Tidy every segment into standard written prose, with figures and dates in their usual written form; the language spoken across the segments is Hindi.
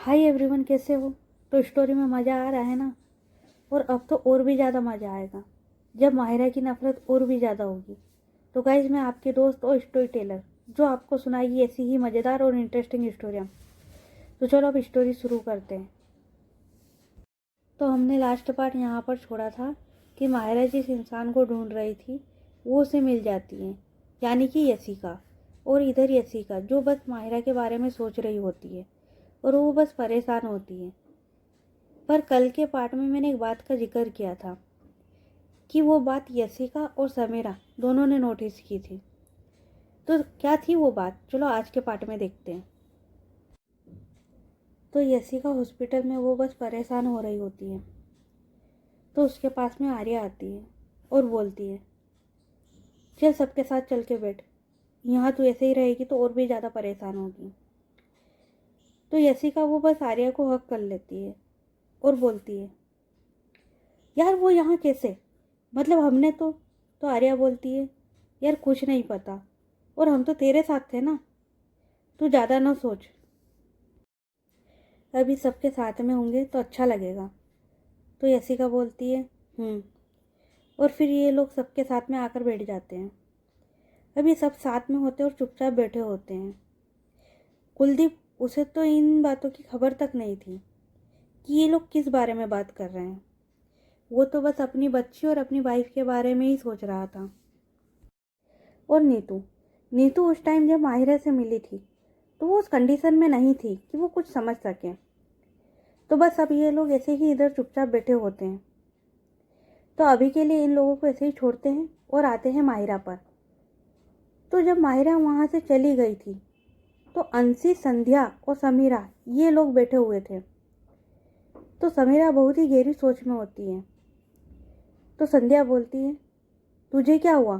हाय एवरीवन, कैसे हो? तो स्टोरी में मज़ा आ रहा है ना? और अब तो और भी ज़्यादा मज़ा आएगा जब माहिरा की नफ़रत और भी ज़्यादा होगी। तो गाइज, मैं आपके दोस्त और स्टोरी टेलर जो आपको सुनाएगी ऐसी ही मज़ेदार और इंटरेस्टिंग स्टोरियाँ। तो चलो अब स्टोरी शुरू करते हैं। तो हमने लास्ट पार्ट यहाँ पर छोड़ा था कि माहिरा जिस इंसान को ढूंढ रही थी वो उसे मिल जाती है, यानी कि यसिका। और इधर यसिका जो बस माहिरा के बारे में सोच रही होती है और वो बस परेशान होती है। पर कल के पार्ट में मैंने एक बात का जिक्र किया था कि वो बात यसिका और समीरा दोनों ने नोटिस की थी। तो क्या थी वो बात? चलो आज के पार्ट में देखते हैं। तो यसिका हॉस्पिटल में वो बस परेशान हो रही होती है। तो उसके पास में आर्या आती है और बोलती है, चल सबके साथ चल के बैठ, यहाँ तू ऐसे ही रहेगी तो और भी ज़्यादा परेशान होगी। तो यसिका वो बस आर्या को हक कर लेती है और बोलती है, यार वो यहाँ कैसे, मतलब हमने तो आर्या बोलती है, यार कुछ नहीं पता, और हम तो तेरे साथ थे ना, तू ज़्यादा ना सोच, अभी सबके साथ में होंगे तो अच्छा लगेगा। तो यसिका बोलती है और फिर ये लोग सबके साथ में आकर बैठ जाते हैं। अभी सब साथ में होते और चुपचाप बैठे होते हैं। कुलदीप, उसे तो इन बातों की खबर तक नहीं थी कि ये लोग किस बारे में बात कर रहे हैं। वो तो बस अपनी बच्ची और अपनी वाइफ के बारे में ही सोच रहा था। और नीतू नीतू उस टाइम जब माहिरा से मिली थी तो वो उस कंडीशन में नहीं थी कि वो कुछ समझ सके। तो बस अब ये लोग ऐसे ही इधर चुपचाप बैठे होते हैं। तो अभी के लिए इन लोगों को ऐसे ही छोड़ते हैं और आते हैं माहिरा पर। तो जब माहिरा वहाँ से चली गई थी तो अंशी, संध्या और समीरा ये लोग बैठे हुए थे। तो समीरा बहुत ही गहरी सोच में होती है। तो संध्या बोलती है, तुझे क्या हुआ?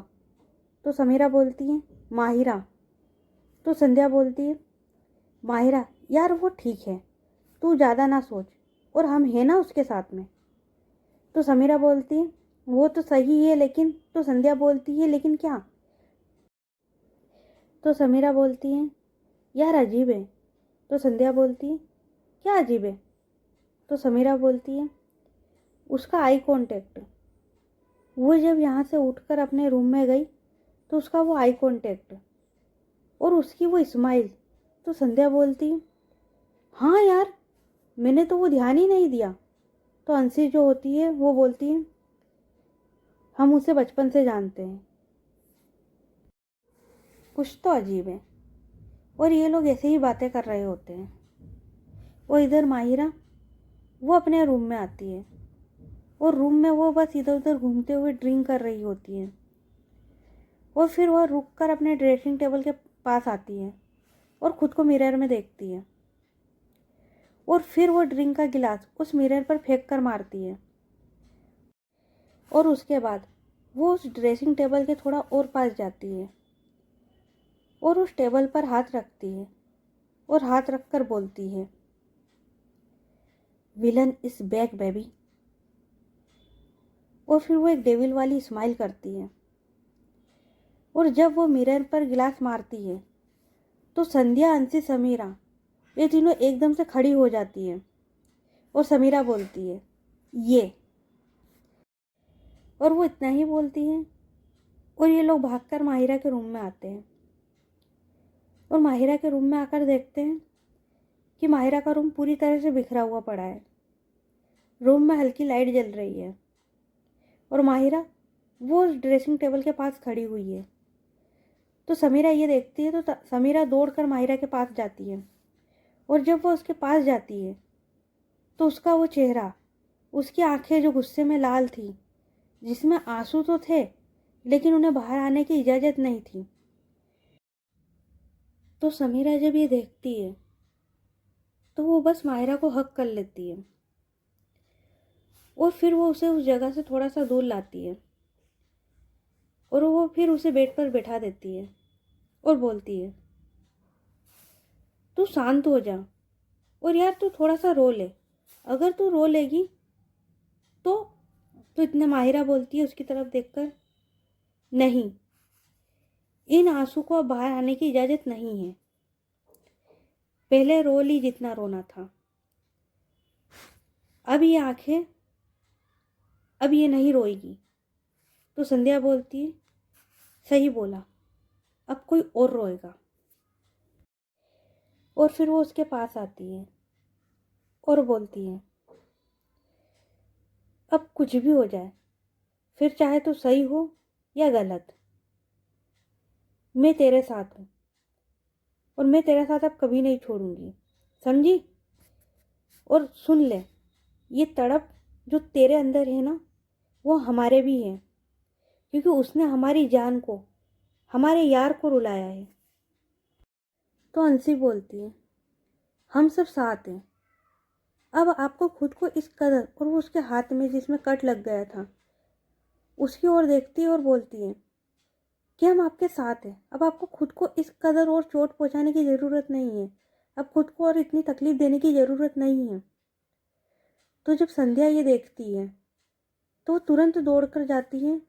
तो समीरा बोलती है, माहिरा। तो संध्या बोलती है, माहिरा यार वो ठीक है, तू ज़्यादा ना सोच, और हम हैं ना उसके साथ में। तो समीरा बोलती है, वो तो सही है लेकिन। तो संध्या बोलती है, लेकिन क्या? तो समीरा बोलती है, यार अजीब है। तो संध्या बोलती है, क्या अजीब है? तो समीरा बोलती है, उसका आई कांटेक्ट। वो जब यहाँ से उठकर अपने रूम में गई तो उसका वो आई कांटेक्ट और उसकी वो स्माइल। तो संध्या बोलती है, हाँ यार, मैंने तो वो ध्यान ही नहीं दिया। तो अंशी जो होती है वो बोलती है, हम उसे बचपन से जानते हैं, कुछ तो अजीब है। और ये लोग ऐसे ही बातें कर रहे होते हैं। और इधर माहिरा वो अपने रूम में आती है और रूम में वो बस इधर उधर घूमते हुए ड्रिंक कर रही होती है। और फिर वह रुक कर अपने ड्रेसिंग टेबल के पास आती है और ख़ुद को मिरर में देखती है। और फिर वो ड्रिंक का गिलास उस मिरर पर फेंक कर मारती है। और उसके बाद वो उस ड्रेसिंग टेबल के थोड़ा और पास जाती है और उस टेबल पर हाथ रखती है और हाथ रखकर बोलती है, विलन इज बैक बेबी। और फिर वो एक डेविल वाली स्माइल करती है। और जब वो मिरर पर गिलास मारती है तो संध्या, अंशी, समीरा ये तीनों एकदम से खड़ी हो जाती है। और समीरा बोलती है, ये। और वो इतना ही बोलती है और ये लोग भागकर माहिरा के रूम में आते हैं। और माहिरा के रूम में आकर देखते हैं कि माहिरा का रूम पूरी तरह से बिखरा हुआ पड़ा है। रूम में हल्की लाइट जल रही है और माहिरा वो ड्रेसिंग टेबल के पास खड़ी हुई है। तो समीरा ये देखती है तो समीरा दौड़कर माहिरा के पास जाती है। और जब वो उसके पास जाती है तो उसका वो चेहरा, उसकी आंखें जो गुस्से में लाल थी, जिसमें आंसू तो थे लेकिन उन्हें बाहर आने की इजाज़त नहीं थी। तो समीरा जब ये देखती है तो वो बस माहिरा को हक कर लेती है और फिर वो उसे उस जगह से थोड़ा सा दूर लाती है और वो फिर उसे बेड पर बैठा देती है और बोलती है, तू शांत हो जा और यार तू थोड़ा सा रो ले, अगर तू रो लेगी तो। इतने माहिरा बोलती है उसकी तरफ देखकर, नहीं, इन आंसू को अब बाहर आने की इजाज़त नहीं है, पहले रो ली जितना रोना था, अब ये आंखें, अब ये नहीं रोएगी। तो संध्या बोलती है, सही बोला, अब कोई और रोएगा। और फिर वो उसके पास आती है और बोलती है, अब कुछ भी हो जाए, फिर चाहे तो सही हो या गलत, मैं तेरे साथ हूँ और मैं तेरे साथ अब कभी नहीं छोड़ूंगी, समझी? और सुन ले, ये तड़प जो तेरे अंदर है ना, वो हमारे भी है, क्योंकि उसने हमारी जान को, हमारे यार को रुलाया है। तो अंशी बोलती है, हम सब साथ हैं। अब आपको खुद को इस कदर, और वो उसके हाथ में जिसमें कट लग गया था उसकी ओर देखती है और बोलती है कि हम आपके साथ हैं। अब आपको खुद को इस कदर और चोट पहुंचाने की ज़रूरत नहीं है, अब खुद को और इतनी तकलीफ देने की ज़रूरत नहीं है। तो जब संध्या ये देखती है तो वो तुरंत दौड़ कर जाती है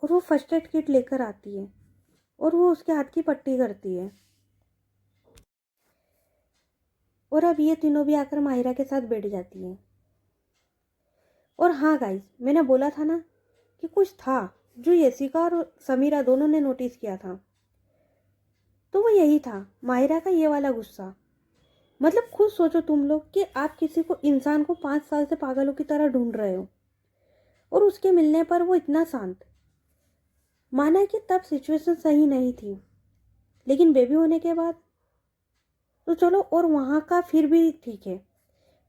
और वो फर्स्ट एड किट लेकर आती है और वो उसके हाथ की पट्टी करती है। और अब ये तीनों भी आकर माहिरा के साथ बैठ जाती है। और हाँ गाइस, मैंने बोला था ना कि कुछ था जो यशिका और समीरा दोनों ने नोटिस किया था, तो वो यही था, माहिरा का ये वाला गुस्सा। मतलब खुद सोचो तुम लोग कि आप किसी को, इंसान को 5 साल से पागलों की तरह ढूंढ रहे हो और उसके मिलने पर वो इतना शांत। माना कि तब सिचुएशन सही नहीं थी, लेकिन बेबी होने के बाद तो चलो, और वहाँ का फिर भी ठीक है,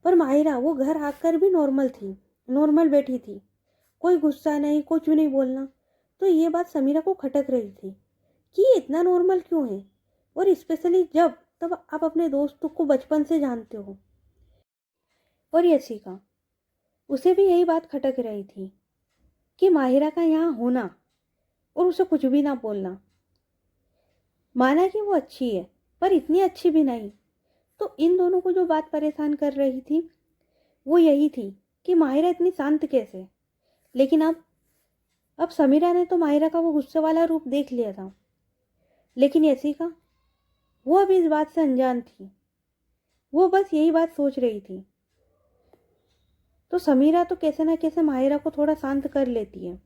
पर माहिरा वो घर आकर भी नॉर्मल थी, नॉर्मल बैठी थी, कोई गुस्सा नहीं, कुछ भी नहीं बोलना। तो ये बात समीरा को खटक रही थी कि ये इतना नॉर्मल क्यों है, और स्पेशली जब तब आप अपने दोस्तों को बचपन से जानते हो। और यशिका, उसे भी यही बात खटक रही थी कि माहिरा का यहाँ होना और उसे कुछ भी ना बोलना। माना कि वो अच्छी है, पर इतनी अच्छी भी नहीं। तो इन दोनों को जो बात परेशान कर रही थी वो यही थी कि माहिरा इतनी शांत कैसे। लेकिन अब समीरा ने तो माहिरा का वो गुस्से वाला रूप देख लिया था, लेकिन यशिका वो अभी इस बात से अनजान थी, वो बस यही बात सोच रही थी। तो समीरा तो कैसे ना कैसे माहिरा को थोड़ा शांत कर लेती है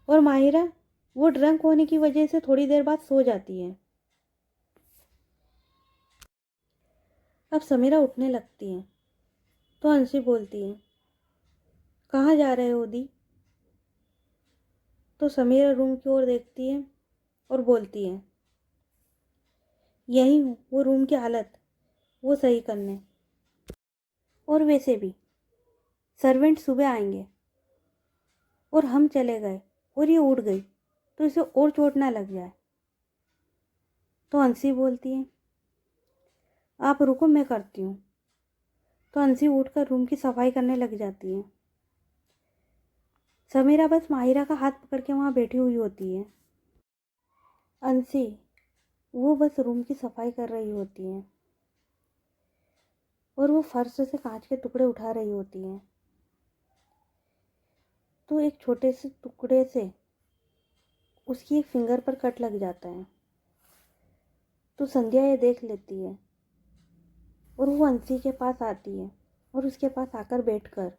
और माहिरा वो ड्रंक होने की वजह से थोड़ी देर बाद सो जाती है। अब समीरा उठने लगती है तो अंशी बोलती है, कहाँ जा रहे हो दी? तो समीरा रूम की ओर देखती है और बोलती है, यही हूँ, वो रूम की हालत वो सही करने। और वैसे भी सर्वेंट सुबह आएंगे और हम चले गए और ये उठ गई तो इसे और चोट ना लग जाए। तो अंशी बोलती है, आप रुको, मैं करती हूँ। तो अंशी उठकर रूम की सफाई करने लग जाती है। समीरा बस माहिरा का हाथ पकड़ के वहाँ बैठी हुई होती है। अंशी वो बस रूम की सफाई कर रही होती है और वो फर्श से कांच के टुकड़े उठा रही होती है। तो एक छोटे से टुकड़े से उसकी एक फिंगर पर कट लग जाता है। तो संध्या ये देख लेती है और वो अंशी के पास आती है और उसके पास आकर बैठकर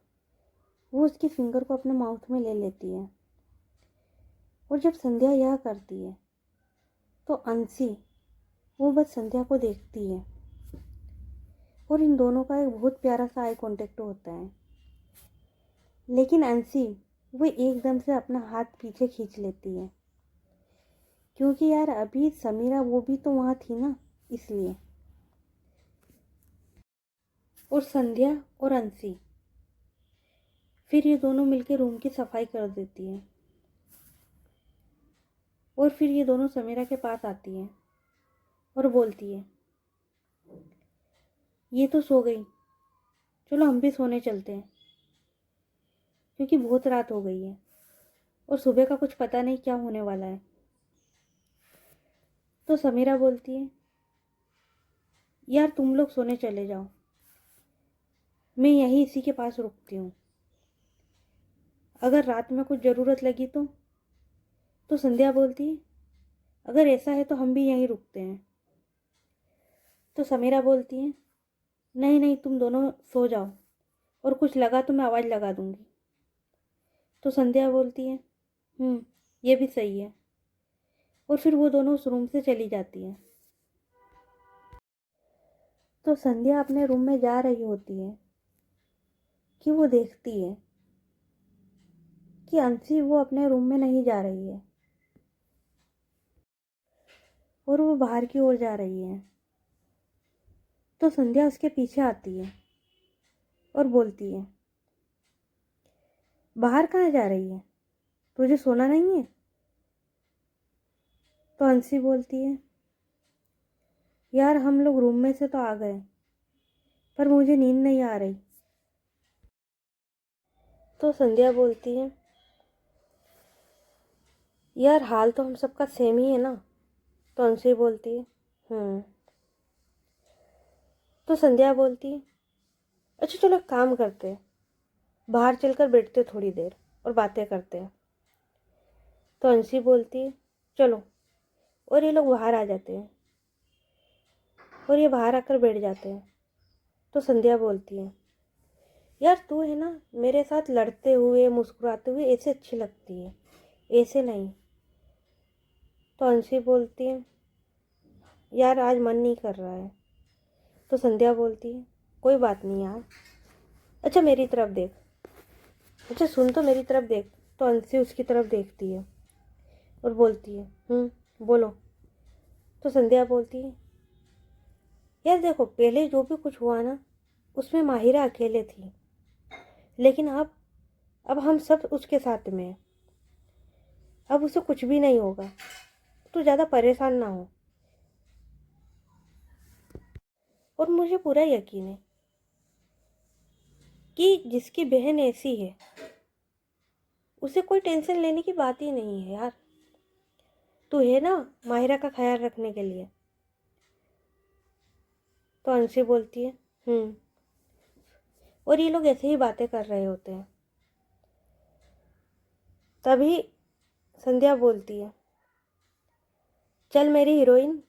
वो उसकी फिंगर को अपने माउथ में ले लेती है। और जब संध्या यह करती है तो अंशी वो बस संध्या को देखती है और इन दोनों का एक बहुत प्यारा सा आई कांटेक्ट होता है। लेकिन अंशी वो एकदम से अपना हाथ पीछे खींच लेती है, क्योंकि यार अभी समीरा वो भी तो वहाँ थी ना, इसलिए। और संध्या और अंशी फिर ये दोनों मिलकर रूम की सफाई कर देती है और फिर ये दोनों समीरा के पास आती है और बोलती है, ये तो सो गई, चलो हम भी सोने चलते हैं, क्योंकि बहुत रात हो गई है और सुबह का कुछ पता नहीं क्या होने वाला है। तो समीरा बोलती है, यार तुम लोग सोने चले जाओ, मैं यहीं इसी के पास रुकती हूँ, अगर रात में कुछ ज़रूरत लगी तो संध्या बोलती है, अगर ऐसा है तो हम भी यहीं रुकते हैं। तो समीरा बोलती है, नहीं नहीं, तुम दोनों सो जाओ, और कुछ लगा तो मैं आवाज़ लगा दूंगी। तो संध्या बोलती है, ये भी सही है। और फिर वो दोनों उस रूम से चली जाती है। तो संध्या अपने रूम में जा रही होती है कि वो देखती है कि अंशी वो अपने रूम में नहीं जा रही है, और वो बाहर की ओर जा रही है। तो संध्या उसके पीछे आती है और बोलती है, बाहर कहाँ जा रही है, तुझे सोना नहीं है? तो अंशी बोलती है, यार हम लोग रूम में से तो आ गए, पर मुझे नींद नहीं आ रही। तो संध्या बोलती है, यार हाल तो हम सबका सेम ही है ना। तो अंशी बोलती है, तो संध्या बोलती है, अच्छा चलो एक काम करते हैं, बाहर चलकर बैठते थोड़ी देर और बातें करते हैं। तो अंशी बोलती है, चलो। और ये लोग बाहर आ जाते हैं और ये बाहर आकर बैठ जाते हैं। तो संध्या बोलती है, यार तू है ना मेरे साथ लड़ते हुए मुस्कुराते हुए ऐसे अच्छी लगती है, ऐसे नहीं। तो अंशी बोलती है, यार आज मन नहीं कर रहा है। तो संध्या बोलती है, कोई बात नहीं यार, अच्छा मेरी तरफ देख, अच्छा सुन तो मेरी तरफ देख। तो अंशी उसकी तरफ देखती है और बोलती है, बोलो। तो संध्या बोलती है, यार देखो पहले जो भी कुछ हुआ ना उसमें माहिरा अकेले थी, लेकिन अब हम सब उसके साथ में हैं। अब उसे कुछ भी नहीं होगा, तू ज़्यादा परेशान ना हो। और मुझे पूरा यकीन है कि जिसकी बहन ऐसी है उसे कोई टेंशन लेने की बात ही नहीं है यार। तू है ना माहिरा का ख्याल रखने के लिए। तो अंशी बोलती है, और ये लोग ऐसे ही बातें कर रहे होते हैं। तभी संध्या बोलती है, चल मेरी हीरोइन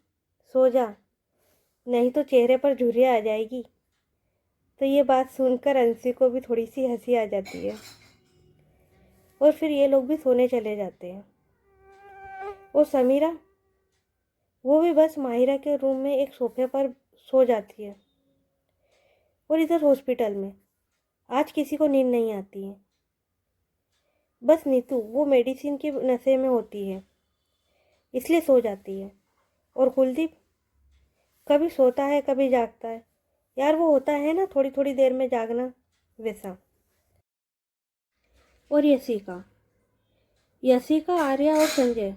सो जा, नहीं तो चेहरे पर झुर्रियाँ आ जाएगी। तो ये बात सुनकर अंशी को भी थोड़ी सी हंसी आ जाती है, और फिर ये लोग भी सोने चले जाते हैं। और समीरा वो भी बस माहिरा के रूम में एक सोफे पर सो जाती है। और इधर हॉस्पिटल में आज किसी को नींद नहीं आती है, बस नीतू वो मेडिसिन के नशे में होती है इसलिए सो जाती है। और कुलदीप कभी सोता है कभी जागता है। यार वो होता है ना थोड़ी थोड़ी देर में जागना, वैसा। और यशिका आर्या और संजय,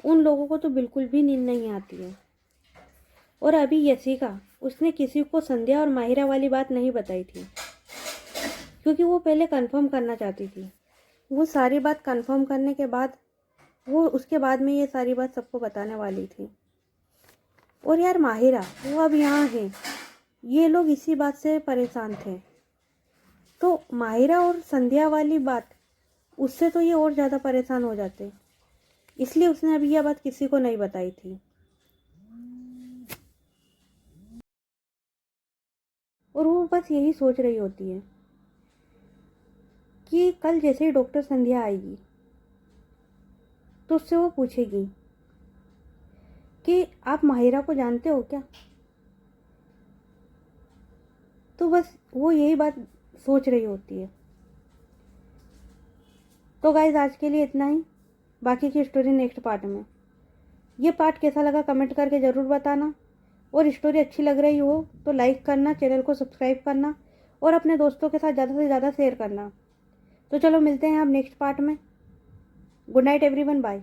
उन लोगों को तो बिल्कुल भी नींद नहीं आती है। और अभी यशिका उसने किसी को संध्या और माहिरा वाली बात नहीं बताई थी, क्योंकि वो पहले कंफर्म करना चाहती थी। वो सारी बात कंफर्म करने के बाद वो उसके बाद में ये सारी बात सबको बताने वाली थी। और यार माहिरा वो अब यहाँ है, ये लोग इसी बात से परेशान थे। तो माहिरा और संध्या वाली बात उससे तो ये और ज़्यादा परेशान हो जाते, इसलिए उसने अभी यह बात किसी को नहीं बताई थी। और वो बस यही सोच रही होती है कि कल जैसे ही डॉक्टर संध्या आएगी तो उससे वो पूछेगी कि आप माहिरा को जानते हो क्या। तो बस वो यही बात सोच रही होती है। तो गाइज आज के लिए इतना ही, बाकी की स्टोरी नेक्स्ट पार्ट में। ये पार्ट कैसा लगा कमेंट करके ज़रूर बताना, और स्टोरी अच्छी लग रही हो तो लाइक करना, चैनल को सब्सक्राइब करना, और अपने दोस्तों के साथ ज़्यादा से ज़्यादा शेयर करना। तो चलो मिलते हैं अब नेक्स्ट पार्ट में। Good night everyone, bye.